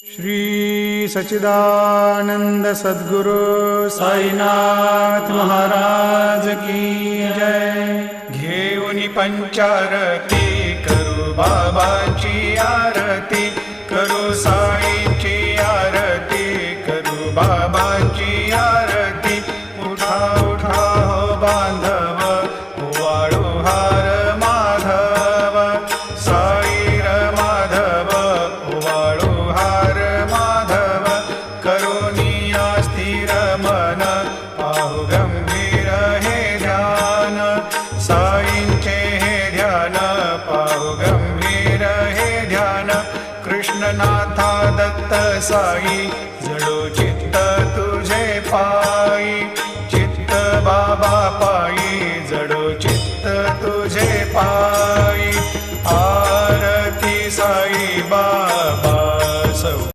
श्री सच्चिदानंद सद्गुरु साईनाथ महाराज की जय। घेऊनी पंचारती करू बाबाची आरती, करू साईंची आरती, करू बाबाची आरती। उठा उठा हो बांधव, वाळू हार माधव, साईर माधव, वाळू हार माधव। करुणिया स्थिर मन, पाहु गंभीर हे ध्यान, साईंचे हे ध्यान, पाहु गंभीर हे ध्यान। कृष्णनाथा दत्त साई जडोची